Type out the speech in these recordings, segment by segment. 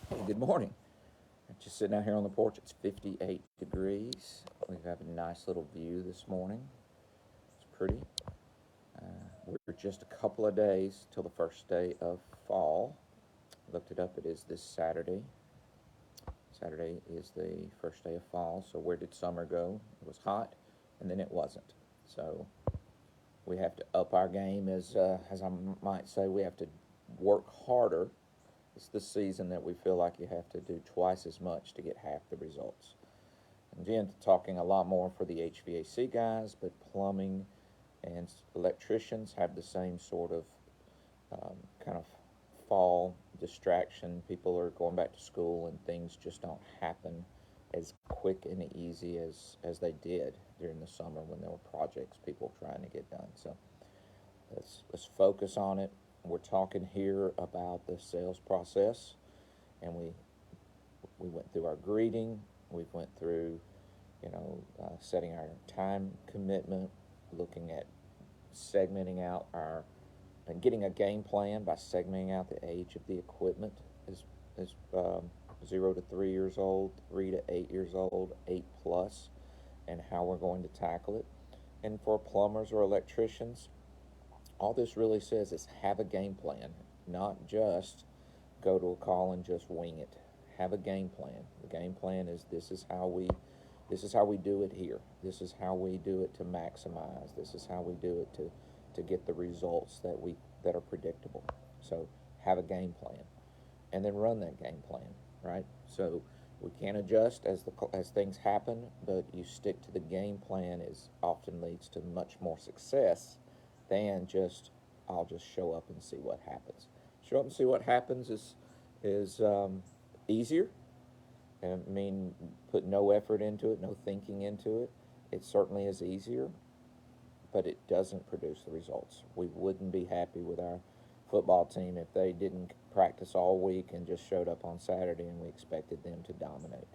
Hey, good morning. I'm just sitting out here on the porch. It's 58 degrees. We have a nice little view this morning. It's pretty. We're just a couple of days till the first day of fall. Looked it up. It is this Saturday. Saturday is the first day of fall. So where did summer go? It was hot, and then it wasn't. So we have to up our game, as I might say. We have to work harder. It's the season that we feel like you have to do twice as much to get half the results. Again, talking a lot more for the HVAC guys, but plumbing and electricians have the same sort of kind of fall distraction. People are going back to school and things just don't happen as quick and easy as they did during the summer when there were projects people were trying to get done. So let's focus on it. We're talking here about the sales process, and we went through our greeting. We went through setting our time commitment, looking at segmenting out our and getting a game plan by segmenting out the age of the equipment as 0 to 3 years old, 3 to 8 years old, 8 plus, and how we're going to tackle it. And for plumbers or electricians, all this really says is have a game plan, not just go to a call and just wing it. Have a game plan. The game plan is this is how we do it here. This is how we do it to maximize. This is how we do it to get the results that are predictable. So have a game plan, and then run that game plan. Right. So we can adjust as things happen, but you stick to the game plan is often leads to much more success than just I'll just show up and see what happens. Show up and see what happens is easier. I mean, put no effort into it, no thinking into it. It certainly is easier, but it doesn't produce the results. We wouldn't be happy with our football team if they didn't practice all week and just showed up on Saturday and we expected them to dominate.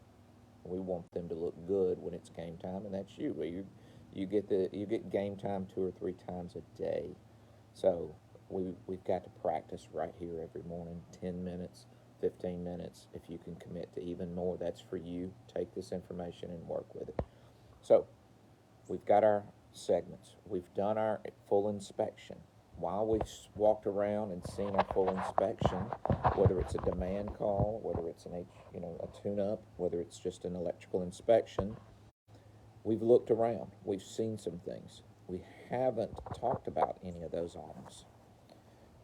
We want them to look good when it's game time, and that's you. You get game time 2 or 3 times a day. So we've got to practice right here every morning, 10 minutes, 15 minutes. If you can commit to even more, that's for you. Take this information and work with it. So we've got our segments. We've done our full inspection. While we've walked around and seen our full inspection, whether it's a demand call, whether it's a tune-up, whether it's just an electrical inspection, we've looked around. We've seen some things. We haven't talked about any of those items.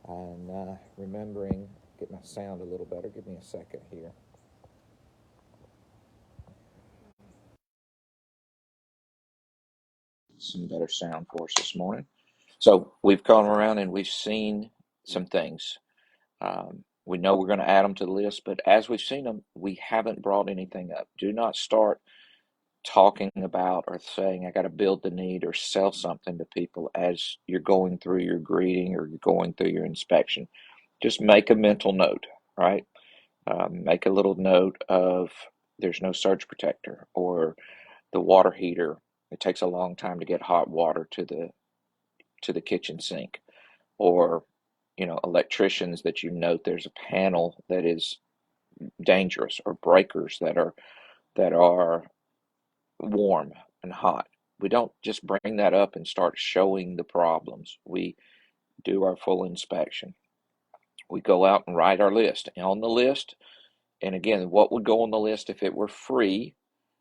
And remembering, get my sound a little better. Give me a second here. Some better sound for us this morning. So we've gone around and we've seen some things. We know we're going to add them to the list, but as we've seen them, we haven't brought anything up. Do not start talking about or saying, I got to build the need or sell something to people as you're going through your greeting or you're going through your inspection. Just make a mental note, right? Make a little note of there's no surge protector or the water heater. It takes a long time to get hot water to the kitchen sink, or electricians that you note there's a panel that is dangerous or breakers that are warm and hot. We don't just bring that up and start showing the problems. We do our full inspection. We go out and write our list. And on the list, and again, what would go on the list if it were free?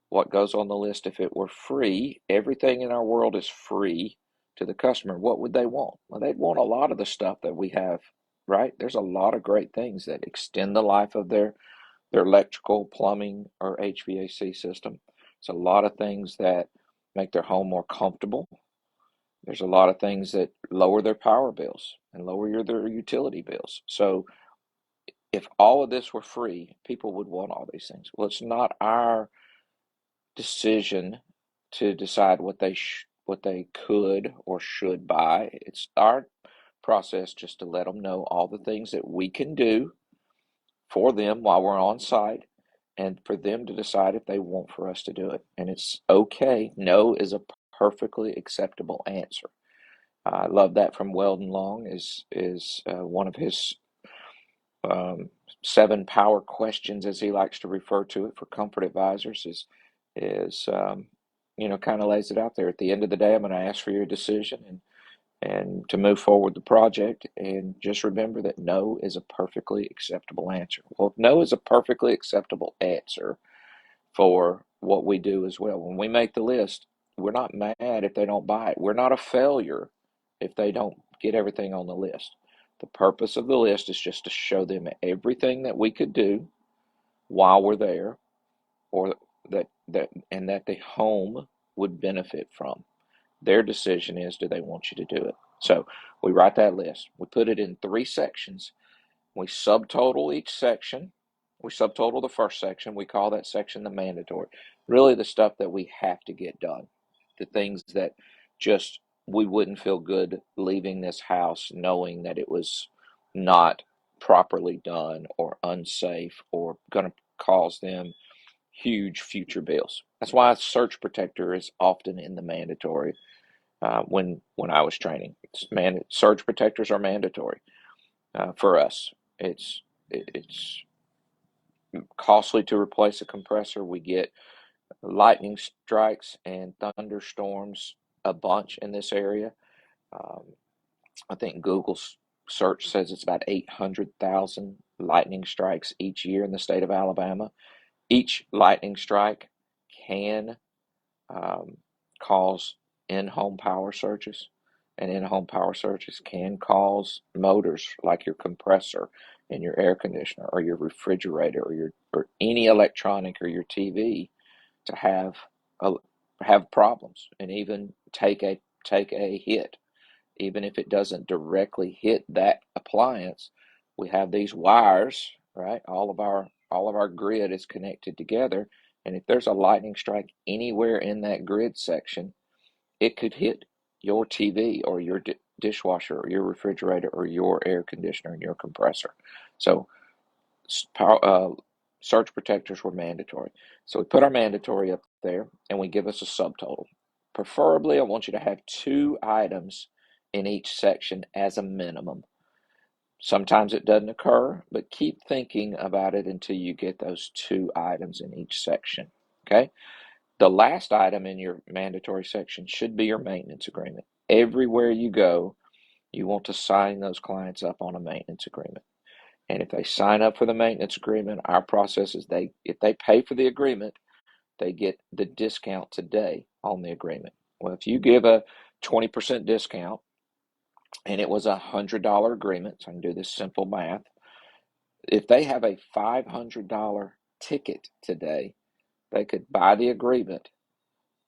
What goes on the list if it were free? Everything in our world is free to the customer. What would they want? Well, they'd want a lot of the stuff that we have, right? There's a lot of great things that extend the life of their electrical, plumbing, or HVAC system. It's a lot of things that make their home more comfortable. There's a lot of things that lower their power bills and lower their utility bills. So if all of this were free, people would want all these things. Well, it's not our decision to decide what they could or should buy. It's our process just to let them know all the things that we can do for them while we're on site, and for them to decide if they want for us to do it. And it's okay. No is a perfectly acceptable answer. I love that from Weldon Long. Is one of his 7 power questions, as he likes to refer to it, for Comfort Advisors is kind of lays it out there. At the end of the day, I'm going to ask for your decision and to move forward the project. And just remember that no is a perfectly acceptable answer. Well, no is a perfectly acceptable answer for what we do as well. When we make the list, we're not mad if they don't buy it. We're not a failure if they don't get everything on the list. The purpose of the list is just to show them everything that we could do while we're there, or that the home would benefit from. Their decision is, do they want you to do it? So we write that list. We put it in 3 sections. We subtotal each section. We subtotal the first section. We call that section the mandatory. Really the stuff that we have to get done. The things that just we wouldn't feel good leaving this house knowing that it was not properly done or unsafe or going to cause them huge future bills. That's why a surge protector is often in the mandatory. When I was training, surge protectors are mandatory for us. It's costly to replace a compressor. We get lightning strikes and thunderstorms a bunch in this area. I think Google search says it's about 800,000 lightning strikes each year in the state of Alabama. Each lightning strike can cause in-home power surges, and in-home power surges can cause motors like your compressor and your air conditioner or your refrigerator or any electronic or your TV to have problems and even take a hit. Even if it doesn't directly hit that appliance, we have these wires, right? All of our grid is connected together, and if there's a lightning strike anywhere in that grid section, it could hit your TV or your dishwasher or your refrigerator or your air conditioner and your compressor. So surge protectors were mandatory. So we put our mandatory up there and we give us a subtotal. Preferably, I want you to have 2 items in each section as a minimum. Sometimes it doesn't occur, but keep thinking about it until you get those 2 items in each section. Okay? The last item in your mandatory section should be your maintenance agreement. Everywhere you go, you want to sign those clients up on a maintenance agreement. And if they sign up for the maintenance agreement, our process is if they pay for the agreement, they get the discount today on the agreement. Well, if you give a 20% discount and it was $100 agreement, so I can do this simple math. If they have a $500 ticket today, they could buy the agreement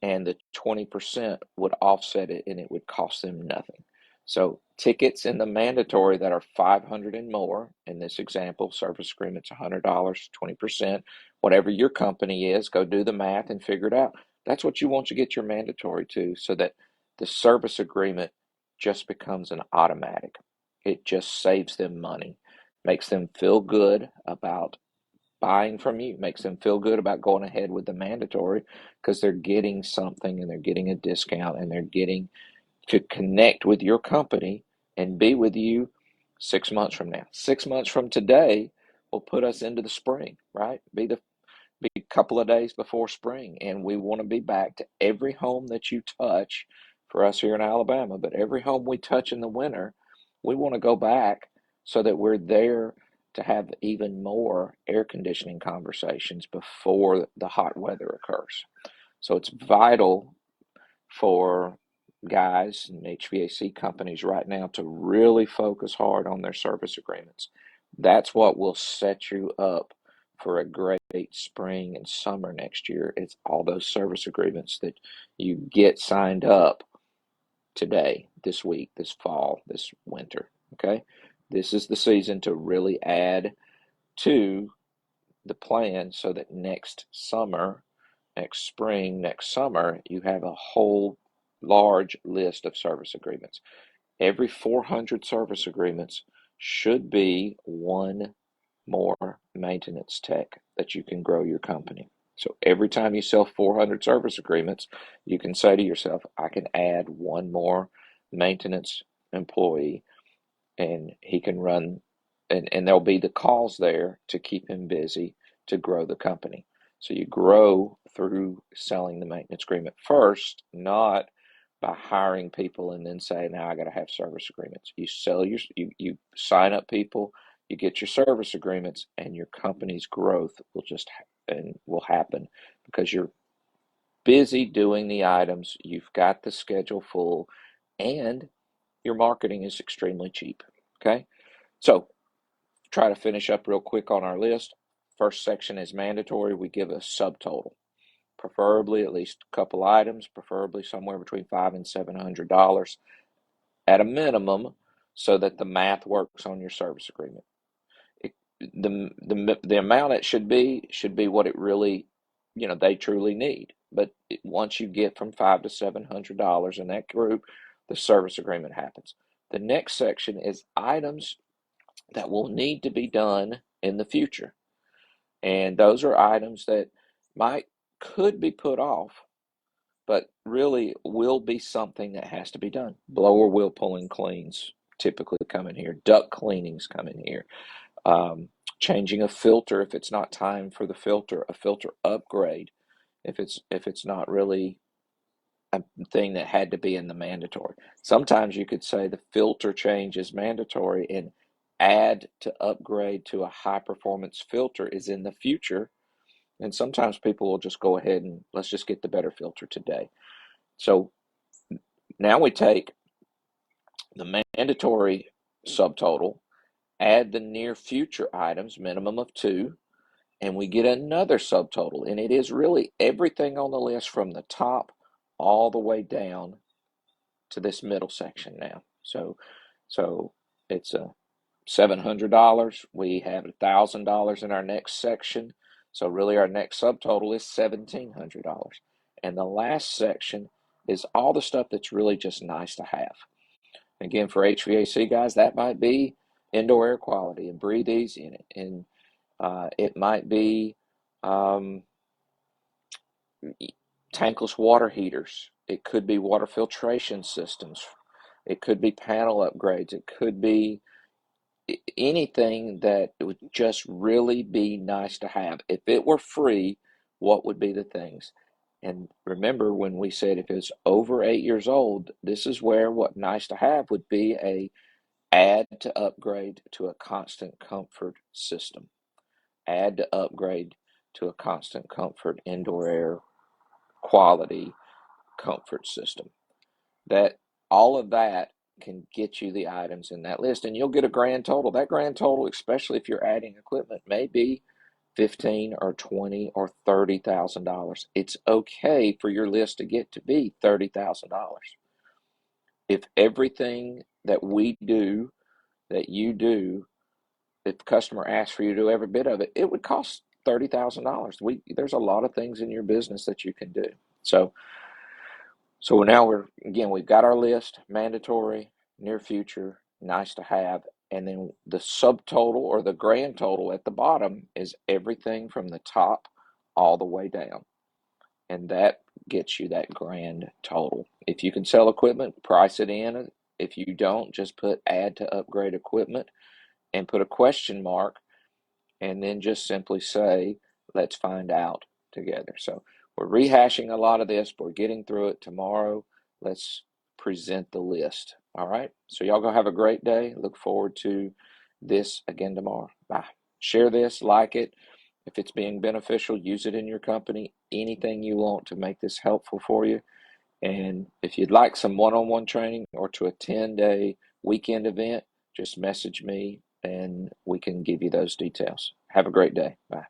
and the 20% would offset it and it would cost them nothing. So tickets in the mandatory that are 500 and more, in this example, service agreement's $100, 20%, whatever your company is, go do the math and figure it out. That's what you want to get your mandatory to, so that the service agreement just becomes an automatic. It just saves them money, makes them feel good about buying from you, makes them feel good about going ahead with the mandatory because they're getting something and they're getting a discount and they're getting to connect with your company and be with you 6 months from now. 6 months from today will put us into the spring, right? Be a couple of days before spring, and we want to be back to every home that you touch for us here in Alabama, but every home we touch in the winter, we want to go back so that we're there to have even more air conditioning conversations before the hot weather occurs. So it's vital for guys and HVAC companies right now to really focus hard on their service agreements. That's what will set you up for a great spring and summer next year. It's all those service agreements that you get signed up today, this week, this fall, this winter. Okay? This is the season to really add to the plan so that next summer, next spring, next summer, you have a whole large list of service agreements. Every 400 service agreements should be one more maintenance tech that you can grow your company. So every time you sell 400 service agreements, you can say to yourself, I can add one more maintenance employee and he can run and there'll be the calls there to keep him busy to grow the company. So you grow through selling the maintenance agreement first, not by hiring people and then say, now I got to have service agreements. You sell you sign up people, you get your service agreements, and your company's growth will happen because you're busy doing the items, you've got the schedule full, and your marketing is extremely cheap. Okay, so try to finish up real quick on our list. First section is mandatory. We give a subtotal, preferably at least a couple items, preferably somewhere between $500 and $700 at a minimum, so that the math works on your service agreement. The amount it should be what it really, they truly need. But once you get from $500 to $700 in that group, the service agreement happens. The next section is items that will need to be done in the future. And those are items that could be put off, but really will be something that has to be done. Blower wheel pulling cleans typically come in here. Duct cleanings come in here. Changing a filter if it's not time for the filter. A filter upgrade if it's not really a thing that had to be in the mandatory. Sometimes you could say the filter change is mandatory and add to upgrade to a high performance filter is in the future. And sometimes people will just go ahead and let's just get the better filter today. So now we take the mandatory subtotal, add the near future items, minimum of 2, and we get another subtotal. And it is really everything on the list from the top all the way down to this middle section now. So it's a $700. We have $1,000 in our next section. So really our next subtotal is $1,700. And the last section is all the stuff that's really just nice to have. Again, for HVAC guys, that might be indoor air quality and breathe easy in it. And it might be tankless water heaters. It could be water filtration systems. It could be panel upgrades. It could be anything that would just really be nice to have. If it were free, what would be the things? And remember when we said if it's over 8 years old, this is where what nice to have would be a add to upgrade to a constant comfort system. Add to upgrade to a constant comfort indoor air quality comfort system. That all of that can get you the items in that list, and you'll get a grand total. That grand total, especially if you're adding equipment, may be $15 or $20 or $30,000. It's okay for your list to get to be $30,000. If everything that we do, that you do, if the customer asks for you to do every bit of it, it would cost $30,000. There's a lot of things in your business that you can do. So now we've got our list, mandatory, near future, nice to have, and then the subtotal or the grand total at the bottom is everything from the top all the way down. And that gets you that grand total. If you can sell equipment, price it in. If you don't, just put add to upgrade equipment and put a question mark and then just simply say, let's find out together. So we're rehashing a lot of this, but we're getting through it. Tomorrow, let's present the list. All right. So y'all go have a great day. Look forward to this again tomorrow. Bye. Share this, like it. If it's being beneficial, use it in your company. Anything you want to make this helpful for you. And if you'd like some one-on-one training or to a 10-day weekend event, just message me and we can give you those details. Have a great day. Bye.